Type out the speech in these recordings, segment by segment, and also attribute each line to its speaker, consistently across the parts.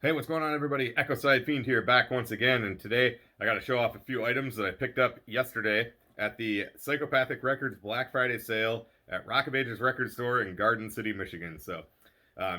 Speaker 1: Hey, what's going on, everybody? Ecoside Fiend here, back once again, and today I got to show off a few items that I picked up yesterday at the Psychopathic Records Black Friday sale at Rock of Ages Record Store in Garden City, Michigan. So,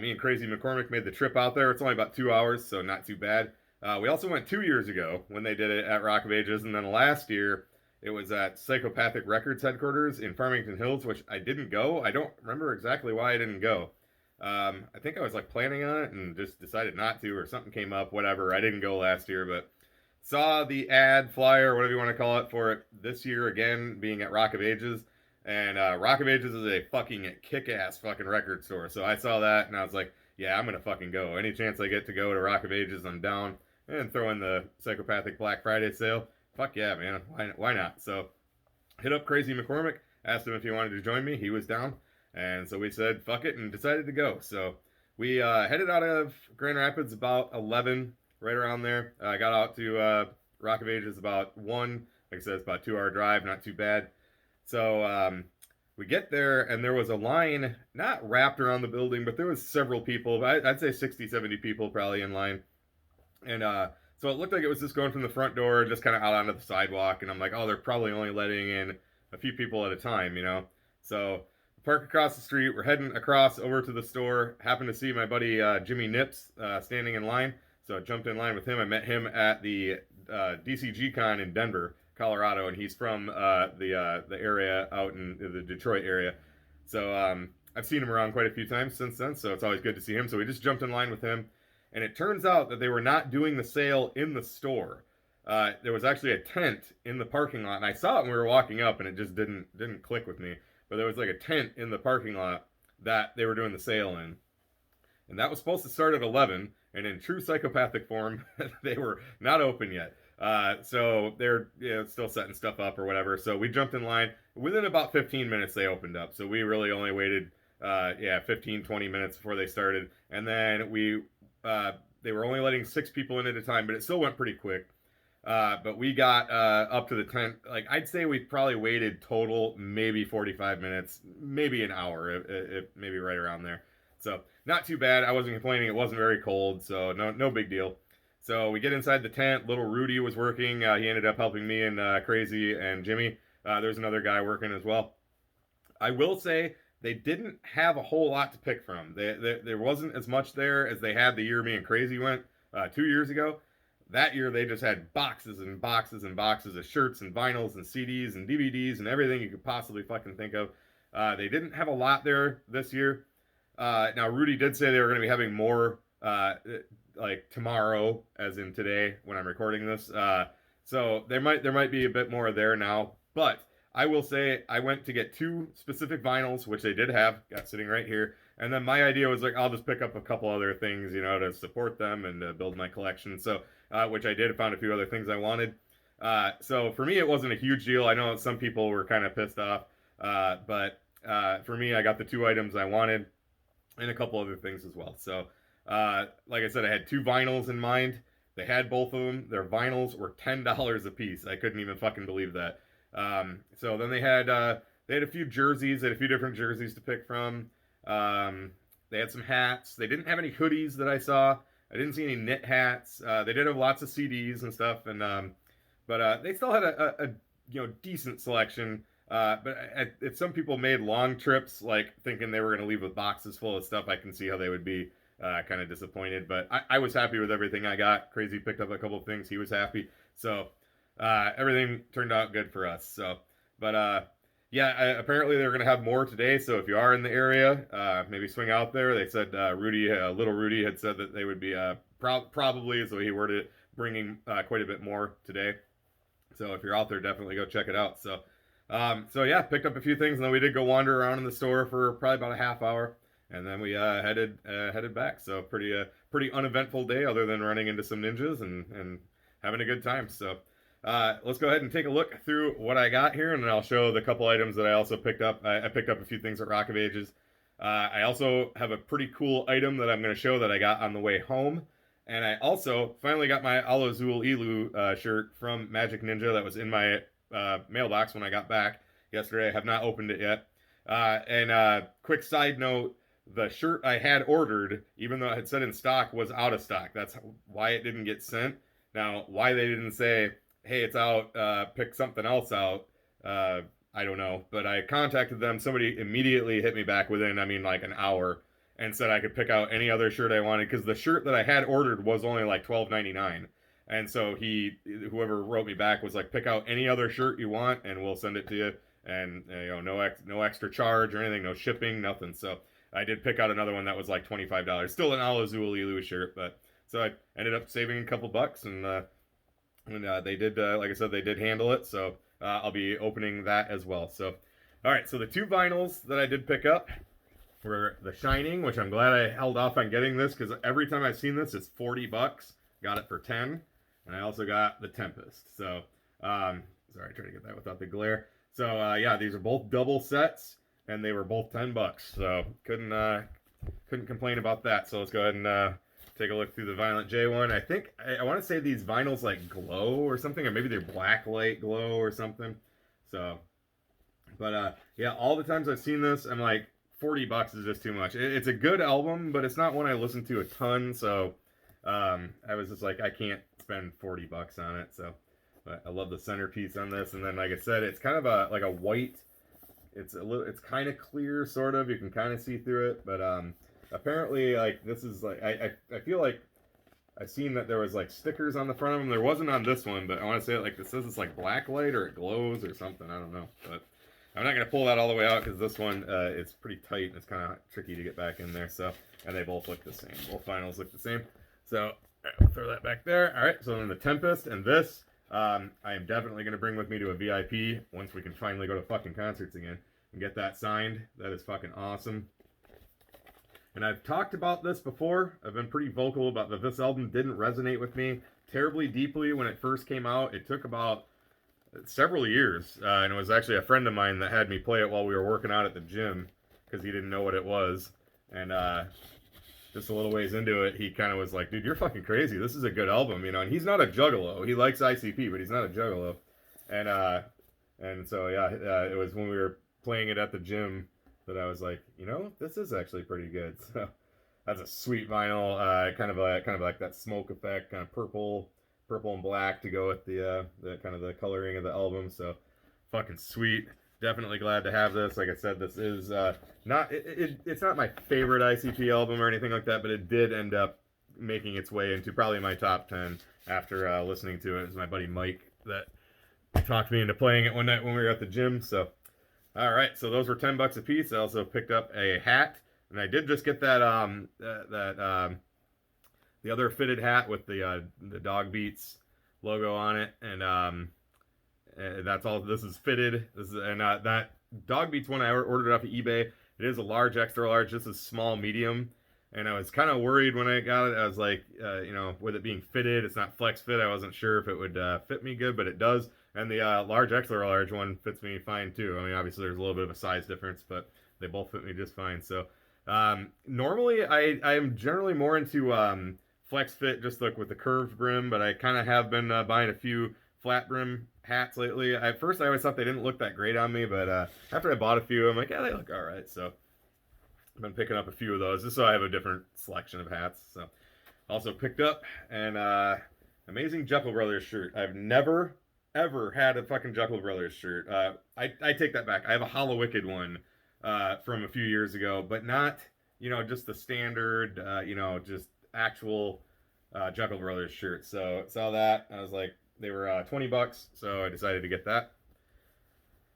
Speaker 1: me and Crazy McCormick made the trip out there. It's only about 2 hours, so not too bad. We also went 2 years ago when they did it at Rock of Ages, and then last year it was at Psychopathic Records headquarters in Farmington Hills, which I didn't go. I don't remember exactly why I didn't go. I think I was like planning on it and just decided not to, or something came up, whatever. I didn't go last year, but saw the ad, flyer, whatever you want to call it, for it this year again, being at Rock of Ages. And Rock of Ages is a fucking kick ass fucking record store. So I saw that and I was like, yeah, I'm going to fucking go. Any chance I get to go to Rock of Ages, I'm down. And throw in the Psychopathic Black Friday sale. Fuck yeah, man. Why not? So hit up Crazy McCormick, asked him if he wanted to join me. He was down. And so we said, fuck it, and decided to go. So we headed out of Grand Rapids about 11, right around there. I got out to Rock of Ages about 1. Like I said, it's about a 2 hour drive, not too bad. So we get there, and there was a line, not wrapped around the building, but there was several people. I'd say 60, 70 people probably in line. And so it looked like it was just going from the front door, just kind of out onto the sidewalk. And I'm like, oh, they're probably only letting in a few people at a time, you know? So park across the street. We're heading across over to the store. Happened to see my buddy Jimmy Nips standing in line, so I jumped in line with him. I met him at the DCG Con in Denver, Colorado, and he's from the area out in the Detroit area. So I've seen him around quite a few times since then, so it's always good to see him. So we just jumped in line with him, and it turns out that they were not doing the sale in the store. There was actually a tent in the parking lot, and I saw it when we were walking up, and it just didn't click with me. But there was like a tent in the parking lot that they were doing the sale in. And that was supposed to start at 11. And in true psychopathic form, they were not open yet. So they're still setting stuff up or whatever. So we jumped in line. Within about 15 minutes, they opened up. So we really only waited, 15, 20 minutes before they started. And then they were only letting 6 people in at a time, but it still went pretty quick. But we got up to the tent. Like, I'd say we probably waited total maybe 45 minutes, maybe an hour, if maybe right around there. So not too bad. I wasn't complaining. It wasn't very cold, so no big deal. So we get inside the tent. Little Rudy was working. He ended up helping me and Crazy and Jimmy. There's another guy working as well. I will say they didn't have a whole lot to pick from. There wasn't as much there as they had the year me and Crazy went 2 years ago. That year they just had boxes and boxes and boxes of shirts and vinyls and CDs and DVDs and everything you could possibly fucking think of. They didn't have a lot there this year. Now Rudy did say they were going to be having more like tomorrow, as in today when I'm recording this. So there might be a bit more there now. But I will say I went to get 2 specific vinyls, which they did have, got sitting right here. And then my idea was like, I'll just pick up a couple other things, to support them and build my collection. So, which I did. I found a few other things I wanted. So for me, it wasn't a huge deal. I know some people were kind of pissed off. But for me, I got the 2 items I wanted and a couple other things as well. So, like I said, I had 2 vinyls in mind. They had both of them. Their vinyls were $10 a piece. I couldn't even fucking believe that. So then they had a few jerseys. They had a few different jerseys to pick from. They had some hats. They didn't have any hoodies that I saw. I didn't see any knit hats. They did have lots of CDs and stuff, but they still had a decent selection. But if some people made long trips, like thinking they were going to leave with boxes full of stuff, I can see how they would be kind of disappointed. But I was happy with everything I got. Crazy picked up a couple of things. He was happy. So everything turned out good for us. So, but apparently they're going to have more today. So if you are in the area, maybe swing out there. They said little Rudy had said that they would be probably, as he worded it, bringing quite a bit more today. So if you're out there, definitely go check it out. So picked up a few things, and then we did go wander around in the store for probably about a half hour, and then we headed back. So pretty uneventful day, other than running into some ninjas and having a good time. So let's go ahead and take a look through what I got here, and then I'll show the couple items that I also picked up. I picked up a few things at Rock of Ages. I also have a pretty cool item that I'm going to show that I got on the way home. And I also finally got my Alazul Ilu shirt from Magic Ninja that was in my mailbox when I got back yesterday. I have not opened it yet. And quick side note, the shirt I had ordered, even though it had said in stock, was out of stock. That's why it didn't get sent. Now, why they didn't say, hey, it's out, pick something else out, I don't know. But I contacted them. Somebody immediately hit me back within, I mean, like an hour, and said I could pick out any other shirt I wanted, because the shirt that I had ordered was only like $12.99. And so whoever wrote me back was like, pick out any other shirt you want, and we'll send it to you. And no extra charge or anything, no shipping, nothing. So I did pick out another one that was like $25. Still an Alazualilu shirt, but so I ended up saving a couple bucks, and they did, like I said, they did handle it. So I'll be opening that as well. So, all right. So the two vinyls that I did pick up were The Shining, which I'm glad I held off on getting this, because every time I've seen this, it's $40. Got it for 10, and I also got The Tempest. So, sorry, try to get that without the glare. So yeah, these are both double sets, and they were both $10. So couldn't complain about that. So let's go ahead and take a look through the Violent J one. I think I want to say these vinyls like glow or something, or maybe they're black light glow or something. So, but yeah, all the times I've seen this, I'm like, $40 is just too much. It's a good album, but it's not one I listen to a ton. So I was just like, I can't spend $40 on it. So. But I love the centerpiece on this, and then like I said, it's kind of like a white. It's kind of clear, sort of. You can kind of see through it, but apparently, like, this is like I feel like I've seen that there was like stickers on the front of them. There wasn't on this one, but I want to say it like, it says it's like black light or it glows or something. I don't know, but I'm not gonna pull that all the way out, because this one is pretty tight and it's kind of tricky to get back in there. So, and they both look the same. Both vinyls look the same. So we'll throw that back there. All right. So then The Tempest and this. I am definitely going to bring with me to a VIP once we can finally go to fucking concerts again and get that signed. That is fucking awesome. And I've talked about this before. I've been pretty vocal about that this album didn't resonate with me terribly deeply when it first came out. It took about several years, and it was actually a friend of mine that had me play it while we were working out at the gym, because he didn't know what it was. And just a little ways into it, he kind of was like, dude, you're fucking crazy. This is a good album, and he's not a juggalo. He likes ICP, but he's not a juggalo. And so, yeah, it was when we were playing it at the gym that I was like, this is actually pretty good. So that's a sweet vinyl, kind of like that smoke effect, kind of purple and black to go with the kind of the coloring of the album. So fucking sweet. Definitely glad to have this. Like I said, this is it's not my favorite ICP album or anything like that, but it did end up making its way into probably my top 10 after listening to it. It was my buddy Mike that talked me into playing it one night when we were at the gym. So, all right, so those were $10 a piece. I also picked up a hat, and I did just get that the other fitted hat with the Dog Beats logo on it, and that's all. This is fitted. That Dog Beats one I ordered off of eBay. It is a large, extra large. This is small, medium, and I was kind of worried when I got it. I was like, with it being fitted, it's not flex fit. I wasn't sure if it would fit me good, but it does. And the large, extra large one fits me fine too. I mean, obviously there's a little bit of a size difference, but they both fit me just fine. So normally I am generally more into flex fit, just like with the curved brim, but I kind of have been buying a few flat brim hats lately. At first I always thought they didn't look that great on me, but after I bought a few, I'm like, yeah, they look all right. So I've been picking up a few of those just so I have a different selection of hats. So also picked up an amazing Jeckel Brothers shirt. I've never ever had a fucking Jeckel Brothers shirt. I take that back. I have a Hollow Wicked one from a few years ago, but not just the standard just actual Jeckel Brothers shirt. So saw that, I was like, they were $20, so I decided to get that.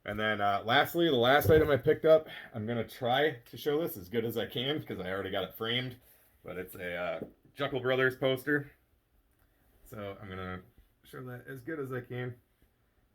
Speaker 1: And then lastly, the last item I picked up, I'm going to try to show this as good as I can, because I already got it framed, but it's a Jeckel Brothers poster. So I'm going to show that as good as I can.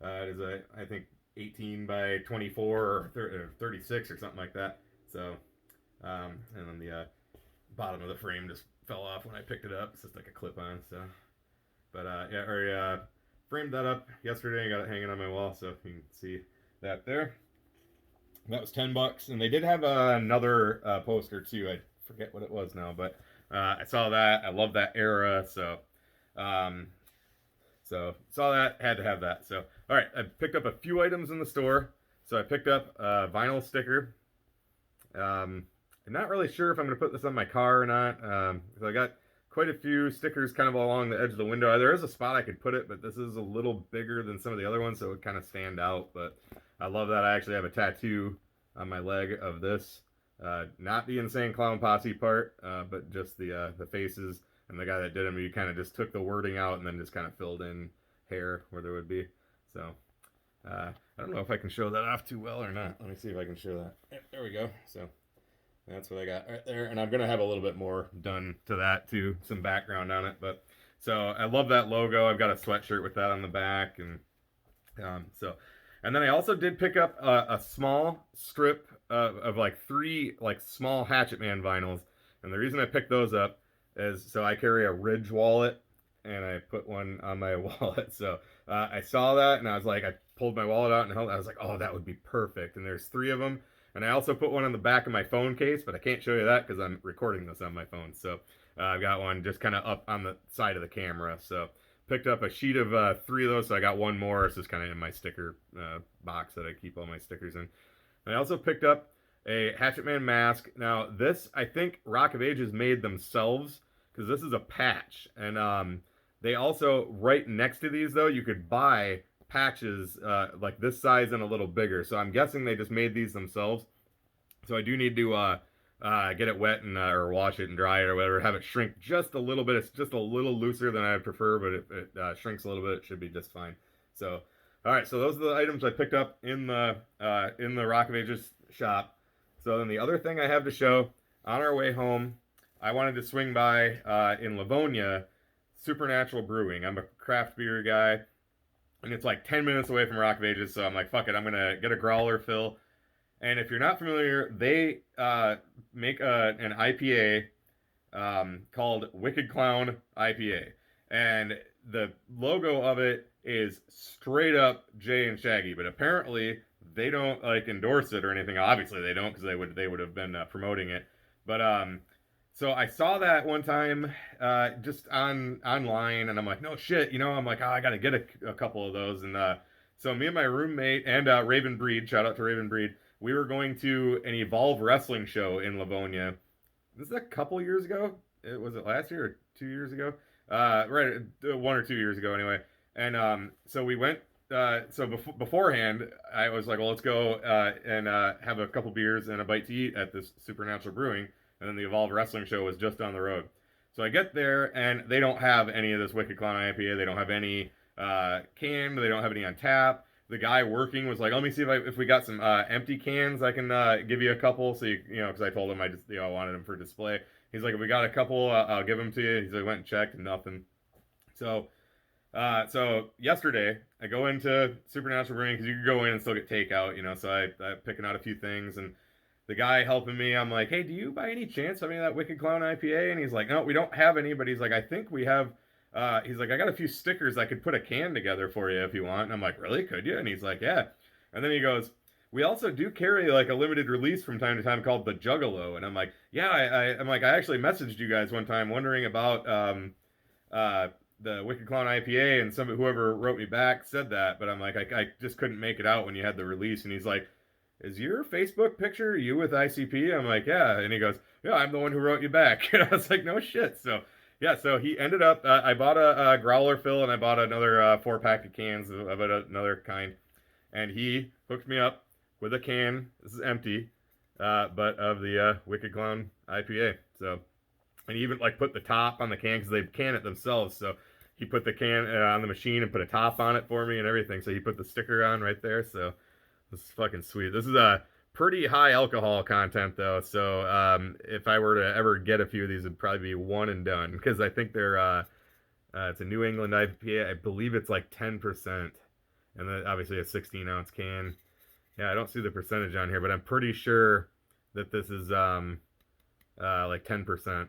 Speaker 1: It is I think 18 by 24 or 36 or something like that. So, and then the bottom of the frame just fell off when I picked it up. It's just like a clip-on. So, but yeah, I framed that up yesterday and got it hanging on my wall, so you can see that there. That was $10, and they did have another poster too. I forget what it was now, but I saw that. I love that era, so saw that, had to have that. So all right, I picked up a few items in the store. So I picked up a vinyl sticker. I'm not really sure if I'm going to put this on my car or not. So I got quite a few stickers kind of along the edge of the window. There is a spot I could put it, but this is a little bigger than some of the other ones, so it would kind of stand out. But I love that I actually have a tattoo on my leg of this. Not the Insane Clown Posse part, but just the faces and the guy that did them. He kind of just took the wording out and then just kind of filled in hair where there would be. So I don't know if I can show that off too well or not. Let me see if I can show that. There we go. So that's what I got right there. And I'm going to have a little bit more done to that too, some background on it. But so I love that logo. I've got a sweatshirt with that on the back. And and then I also did pick up a small strip of like 3 like small Hatchet Man vinyls. And the reason I picked those up is so I carry a Ridge wallet, and I put one on my wallet. So I saw that, and I was like, I pulled my wallet out and held it. I was like, oh, that would be perfect. And there's 3 of them. And I also put one on the back of my phone case, but I can't show you that because I'm recording this on my phone. So I've got one just kind of up on the side of the camera. So picked up a sheet of 3 of those, so I got one more. It's just kind of in my sticker box that I keep all my stickers in. And I also picked up a Hatchet Man mask. Now, this, I think Rock of Ages made themselves, because this is a patch. And they also, right next to these, though, you could buy patches like this size and a little bigger. So I'm guessing they just made these themselves. So I do need to get it wet and or wash it and dry it or whatever. Have it shrink just a little bit. It's just a little looser than I would prefer, but if it shrinks a little bit, it should be just fine. So, all right. So those are the items I picked up in the Rock of Ages shop. So then the other thing I have to show on our way home, I wanted to swing by in Livonia, Supernatural Brewing. I'm a craft beer guy, and it's like 10 minutes away from Rock of Ages, so I'm like, fuck it, I'm gonna get a growler fill. And if you're not familiar, they make an IPA called Wicked Clown IPA, and the logo of it is straight up Jay and Shaggy, but apparently they don't like endorse it or anything. Obviously they don't, because they would have been promoting it. But so I saw that one time just online, and I'm like, no shit, I'm like, oh, I gotta get a couple of those. And so me and my roommate and Raven Breed, shout out to Raven Breed, we were going to an Evolve wrestling show in Livonia. This is a couple years ago. Was it last year or 2 years ago? Right, 1 or 2 years ago anyway. And so we went. So beforehand, I was like, well, let's go and have a couple beers and a bite to eat at this Supernatural Brewing. And then the Evolve Wrestling show was just down the road. So I get there, and they don't have any of this Wicked Clown IPA. They don't have any canned. They don't have any on tap. The guy working was like, let me see if we got some empty cans. I can give you a couple. So, because I told him I just, I wanted them for display. He's like, if we got a couple, I'll give them to you. He's like, went and checked, and nothing. So yesterday, I go into Supernatural Brewing, because you can go in and still get takeout, so I'm picking out a few things, and the guy helping me, I'm like, hey, do you by any chance have any of that Wicked Clown IPA? And he's like, no, we don't have any, but he's like, I think we have, he's like, I got a few stickers. I could put a can together for you if you want. And I'm like, really? Could you? And he's like, yeah. And then he goes, we also do carry like a limited release from time to time called the Juggalo. And I'm like, yeah, I'm like, I actually messaged you guys one time wondering about the Wicked Clown IPA, and whoever wrote me back said that, but I'm like, I just couldn't make it out when you had the release. And he's like, is your Facebook picture you with ICP? I'm like, yeah. And he goes, yeah, I'm the one who wrote you back. And I was like, no shit. So yeah, so he ended up, I bought a growler fill, and I bought another 4-pack of cans of another kind, and he hooked me up with a can. This is empty, but of the Wicked Clown IPA. So, and he even like put the top on the can, because they can it themselves. So he put the can on the machine and put a top on it for me and everything. So he put the sticker on right there. So this is fucking sweet. This is a pretty high alcohol content, though. So if I were to ever get a few of these, it'd probably be one and done, because I think they're it's a New England IPA. I believe it's like 10%, and then obviously a 16-ounce can. Yeah, I don't see the percentage on here, but I'm pretty sure that this is like 10%.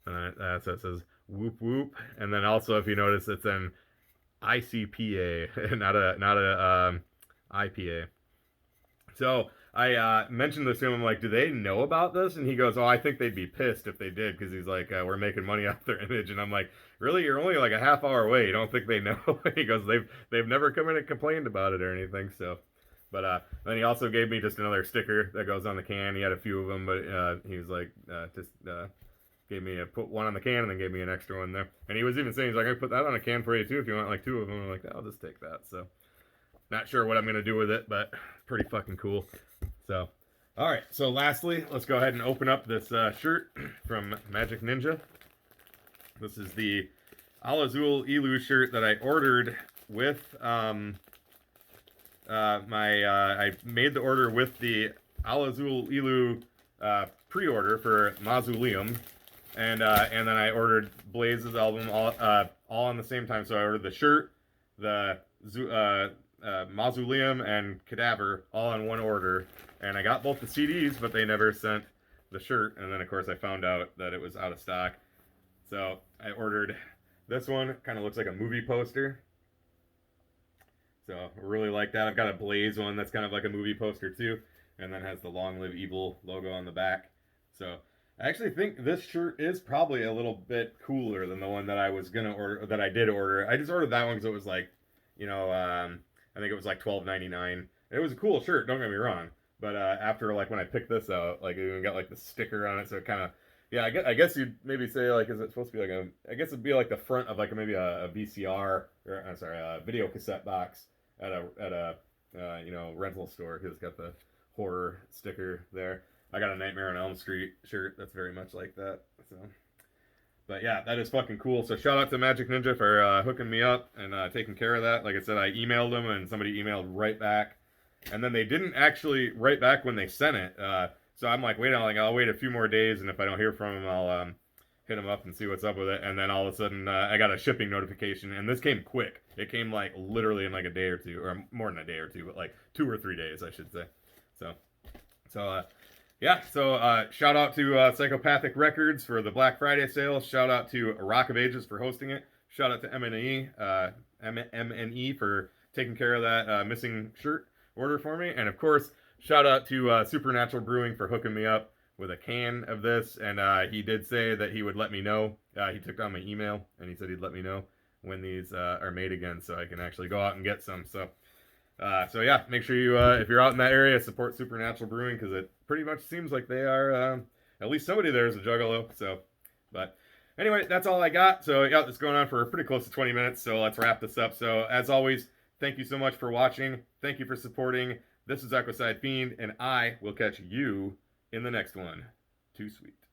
Speaker 1: So it says whoop whoop, and then also if you notice, it's an ICPA, not a IPA. So I mentioned this to him. I'm like, do they know about this? And he goes, oh, I think they'd be pissed if they did, because he's like, we're making money off their image. And I'm like, really? You're only like a half hour away. You don't think they know? And he goes, they've never come in and complained about it or anything. So But then he also gave me just another sticker that goes on the can. He had a few of them, but he was like, gave me put one on the can and then gave me an extra one there. And he was even saying, he's like, I put that on a can for you too if you want like 2 of them. I'm like, I'll just take that. So, not sure what I'm gonna do with it, but pretty fucking cool. So, all right. So lastly, let's go ahead and open up this shirt from Magic Ninja. This is the Al Azul Ilu shirt that I ordered with I made the order with the Al Azul Ilu pre-order for Mausoleum, and then I ordered Blaze's album all on the same time. So I ordered the shirt, the Mausoleum, and Cadaver all in one order, and I got both the CDs, but they never sent the shirt. And then of course I found out that it was out of stock, so I ordered this one. Kind of looks like a movie poster. So I really like that. I've got a Blaze one that's kind of like a movie poster too, and then has the Long Live Evil logo on the back. So I actually think this shirt is probably a little bit cooler than the one that I was gonna order, that I did order. I just ordered that one because it was like, I think it was like $12.99. It was a cool shirt, don't get me wrong. But after like when I picked this out, like it even got like the sticker on it, so it kind of, yeah, I guess you'd maybe say like, is it supposed to be like I guess it'd be like the front of like maybe a VCR, or I'm sorry, a video cassette box at a rental store, because it's got the horror sticker there. I got a Nightmare on Elm Street shirt that's very much like that. So, but yeah, that is fucking cool. So shout out to Magic Ninja for hooking me up and taking care of that. Like I said, I emailed them and somebody emailed right back, and then they didn't actually write back when they sent it. So I'm like, I'll wait a few more days, and if I don't hear from them, I'll hit them up and see what's up with it. And then all of a sudden, I got a shipping notification, and this came quick. It came like literally in like a day or two, or more than a day or two, but like 2 or 3 days, I should say. So yeah. So shout out to Psychopathic Records for the Black Friday sale. Shout out to Rock of Ages for hosting it. Shout out to MNE for taking care of that missing shirt order for me. And of course, shout out to Supernatural Brewing for hooking me up with a can of this. And he did say that he would let me know. He took down my email, and he said he'd let me know when these are made again, so I can actually go out and get some. So yeah, make sure you, if you're out in that area, support Supernatural Brewing, because it pretty much seems like they are, at least somebody there is a juggalo. So, but anyway, that's all I got. So yeah, it's going on for pretty close to 20 minutes, so let's wrap this up. So as always, thank you so much for watching. Thank you for supporting. This is A.X.E Fiend, and I will catch you in the next one. Too sweet.